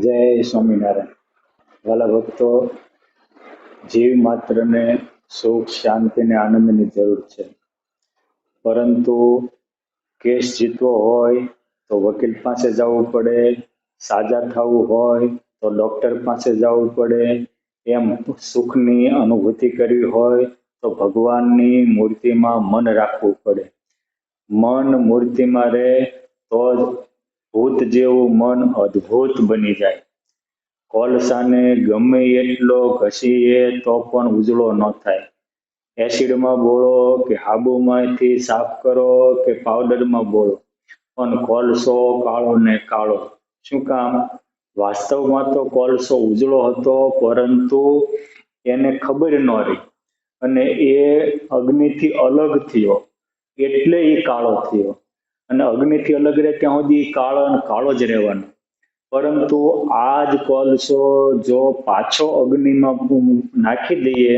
જય સ્વામિનારાયણ. વાલા ભક્તો, જીવ માત્રને સુખ, શાંતિ અને આનંદની જરૂર છે. પરંતુ કેસ જીતવો હોય તો વકીલ પાસે જવું પડે, સાજા થવું હોય તો ડોક્ટર પાસે જવું પડે, એમ સુખની અનુભૂતિ કરવી હોય તો ભગવાનની મૂર્તિમાં મન રાખવું પડે. મન મૂર્તિમાં રહે તો જ ભૂત જેવું મન અદ્ભુત બની જાય. કોલસાને ગમે એટલો ઘસીએ તો પણ ઉજળો ન થાય. એસિડમાં બોળો કે હાબુમાંથી સાફ કરો કે પાવડરમાં બોળો, પણ કોલસો કાળો ને કાળો. શું કામ? વાસ્તવમાં તો કોલસો ઉજળો હતો, પરંતુ એને ખબર ન રહી અને એ અગ્નિથી અલગ થયો, એટલે એ કાળો થયો. અને અગ્નિથી અલગ રહે ત્યાં સુધી કાળો અને કાળો જ રહેવાનો. પરંતુ આ જ કોલસો જો પાછો અગ્નિમાં નાખી દઈએ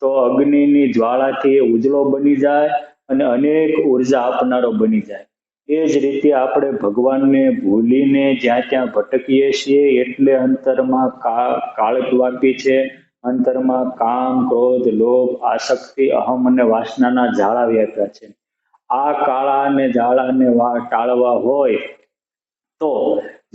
તો અગ્નિની જ્વાળાથી એ ઉજળો બની જાય અને અનેક ઉર્જા આપનારો બની જાય. એ જ રીતે આપણે ભગવાનને ભૂલીને જ્યાં ત્યાં ભટકીએ છીએ, એટલે અંતરમાં કાળક વાપી છે. અંતરમાં કામ, ક્રોધ, લોભ, આસક્તિ, અહમ અને વાસનાના જાળા વ્યાપ્યા છે. આ કાળા અને જાળાને ટાળવા હોય તો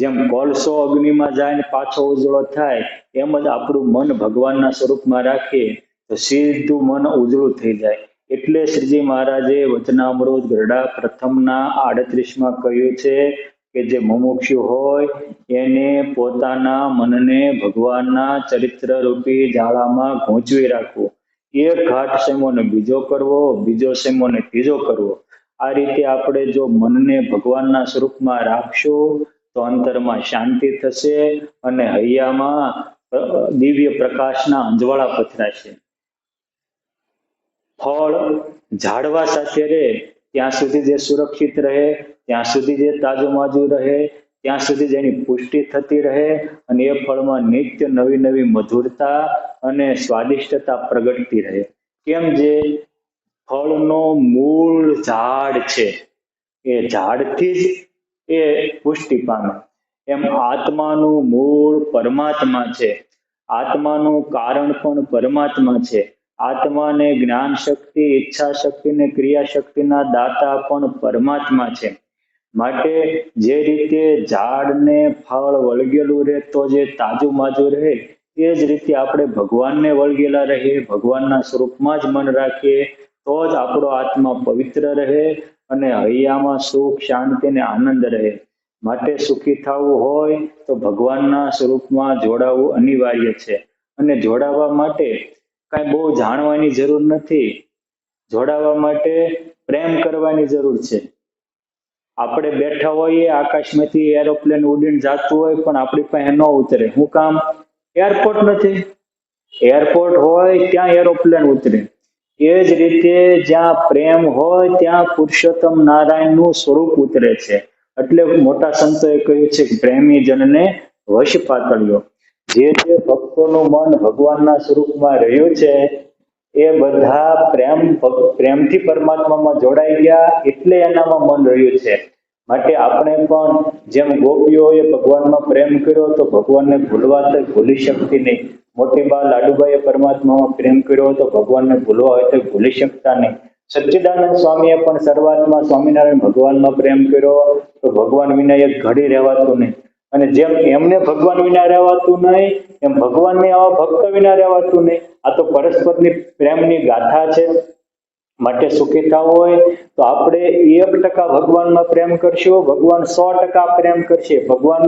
જેમ કોલસો અગ્નિમાં જાય ને પાછો ઉજળો થાય, એમ જ આપણું મન ભગવાનના સ્વરૂપમાં રાખીએ તો સીધું મન ઉજળું થઈ જાય. એટલે શ્રીજી મહારાજે વચનામૃત ગરડા પ્રથમના 38માં કહ્યું છે કે જે મુમુક્ષુ હોય એને પોતાના મનને ભગવાનના ચરિત્ર રૂપી જાળામાં ગૂંચવી રાખવું. એક ઘાટ સેમો ને બીજો કરવો, બીજો સેમો ને ત્રીજો કરવો. આ રીતે આપણે જો મનને ભગવાનના સ્વરૂપમાં રાખશું તો અંતરમાં શાંતિ થશે અને હૈયામાં દિવ્ય પ્રકાશના અંજવાળા પથરાશે. ફળ ઝાડવા સાથે રહે ત્યાં સુધી જે સુરક્ષિત રહે, ત્યાં સુધી જે તાજુમાજુ રહે, ત્યાં સુધી જેની પુષ્ટિ થતી રહે અને એ ફળમાં નિત્ય નવી નવી મધુરતા અને સ્વાદિષ્ટતા પ્રગટતી રહે. કેમ? જે ફળનો મૂળ ઝાડ છે, એ ઝાડથી જ એ પુષ્ટિ પામે. એમ આત્માનું મૂળ પરમાત્મા છે, આત્માનું કારણ પણ પરમાત્મા છે. આત્માને જ્ઞાન શક્તિ, ઈચ્છા શક્તિ ને ક્રિયા શક્તિના દાતા પણ પરમાત્મા છે. માટે જે રીતે ઝાડને ફળ વળગેલું રહે તો જે તાજું માજુ રહે, એ જ રીતે આપણે ભગવાનને વળગેલા રહીએ, ભગવાનના સ્વરૂપમાં જ મન રાખીએ તો જ આપણો આત્મા પવિત્ર રહે અને હૈયામાં સુખ, શાંતિ અને આનંદ રહે. માટે સુખી થવું હોય તો ભગવાનના સ્વરૂપમાં જોડાવું અનિવાર્ય છે. અને જોડાવા માટે કાંઈ બહુ જાણવાની જરૂર નથી. જોડાવા માટે પ્રેમ કરવાની જરૂર છે. આપણે બેઠા હોઈએ, આકાશમાંથી એરોપ્લેન ઉડીને જતું હોય પણ આપણી પાસે ન ઉતરે. શું કામ? એરપોર્ટ નથી. એરપોર્ટ હોય ત્યાં એરોપ્લેન ઉતરે. એ જ રીતે જ્યાં પ્રેમ હોય ત્યાં પુરુષોત્તમ નારાયણનું સ્વરૂપ ઉતરે છે. એટલે મોટા સંતોએ કહ્યું છે કે પ્રેમી જનને વશ પાતળ્યો. જે જે ભક્તોનું મન ભગવાનના સ્વરૂપમાં રહ્યું છે એ બધા પ્રેમથી પરમાત્મામાં જોડાઈ ગયા, એટલે એનામાં મન રહ્યું છે. માટે આપણે પણ જેમ ગોપીઓએ ભગવાનમાં પ્રેમ કર્યો તો ભગવાનને ભૂલવા તો ભૂલી શકતી નહીં. મોટી બા લાડુબાઈએ પરમાત્મામાં પ્રેમ કર્યો તો ભગવાનને ભૂલવા હોય તો ભૂલી શકતા નહીં. સચ્ચિદાનંદ સ્વામીએ પણ શરૂઆતમાં સ્વામિનારાયણ ભગવાનમાં પ્રેમ કર્યો તો ભગવાન વિના એક ઘડી રહેવાતું નહીં. અને જેમ એમને ભગવાન વિના રહેવાતું નહીં, એમ ભગવાનને આવા ભક્ત વિના રહેવાતું નહીં. આ તો પરસ્પરની પ્રેમની ગાથા છે. માટે સુખી થવું હોય તો આપણે 1% ભગવાનમાં પ્રેમ કરશું, ભગવાન 100% પ્રેમ કરશે. ભગવાન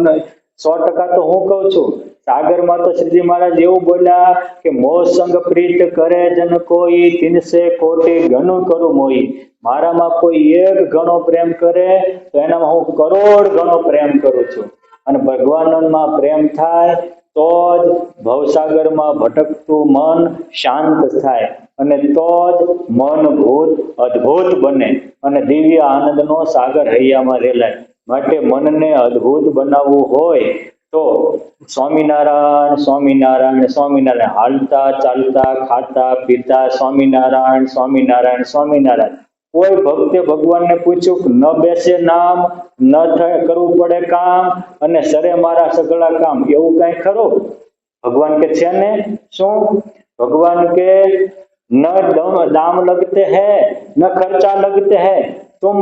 100% તો હું કહું છું. સાગરમાં તો શ્રીજી મહારાજ એવું બોલ્યા કે મોહ સંગ પ્રીત કરે જન કોઈ, તિનસે કોટી ઘણું કરું મોઈ. મારામાં કોઈ એક ગણો પ્રેમ કરે તો એનામાં હું કરોડ ગણો પ્રેમ કરું છું. અને ભગવાનમાં પ્રેમ થાય તો જ ભવસાગરમાં ભટકતું મન શાંત થાય અને તો જ મન ભૂત અદ્ભુત બને અને દિવ્ય આનંદનો સાગર હૈયામાં રેલાય. માટે મનને અદ્ભુત બનાવવું હોય તો સ્વામિનારાયણ સ્વામિનારાયણ સ્વામિનારાયણ, હાલતા ચાલતા ખાતા પીતા સ્વામિનારાયણ સ્વામિનારાયણ સ્વામિનારાયણ. કોઈ ભક્તે ભગવાનને પૂછ્યું કે ન બેસે નામ, ન થાય કરવું પડે કામ, અને સરે મારા સગળા કામ, એવું કઈ ખરું? ભગવાન કે છે ને શું? ભગવાન કે न दाम लगते हैं न खर्चा लगते हैं, तुम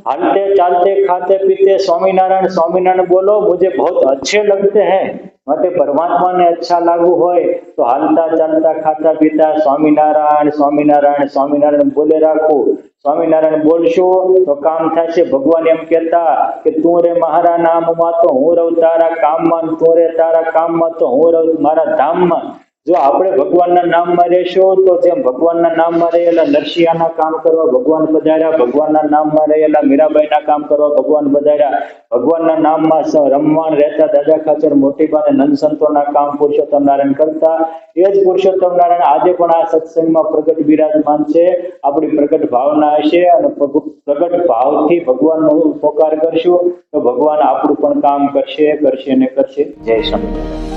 हालते चालते खाते पीते स्वामीनारायण स्वामीनारायण बोलो, मुझे बहुत अच्छे लगते हैं। માટે પરમાત્માને અચ્છા લાગુ હોય તો હાલતા ચાલતા ખાતા પીતા સ્વામિનારાયણ સ્વામિનારાયણ સ્વામિનારાયણ બોલે રાખવું। સ્વામિનારાયણ બોલશો તો કામ થશે। ભગવાન એમ કહેતા કે તું રે મારા નામમાં તો હું રહું તારા કામમાં, તું રે તારા કામમાં તો હું રહું મારા ધામમાં। જો આપણે ભગવાનના નામમાં રહેશું તો જેમ ભગવાનના નામમાં રહેલા નરસિંહાના કામ કરવા ભગવાન પધાર્યા, ભગવાનના નામમાં રહેલા મીરાબાઈના કામ કરવા ભગવાન પધાર્યા, ભગવાનના નામમાં રમવાણ રહેતા દાદા ખાચર મોટીબા અને નંદ સંતોના કામ પુરુષોત્તમ નારાયણ કરતા। એ જ પુરુષોત્તમ નારાયણ આજે પણ આ સત્સંગમાં પ્રગટ બિરાજમાન છે। આપણી પ્રગટ ભાવના હશે અને પ્રગટ ભાવથી ભગવાનનો પોકાર કરશું તો ભગવાન આપણું પણ કામ કરશે ને કરશે। જય સ્વામિનારાયણ।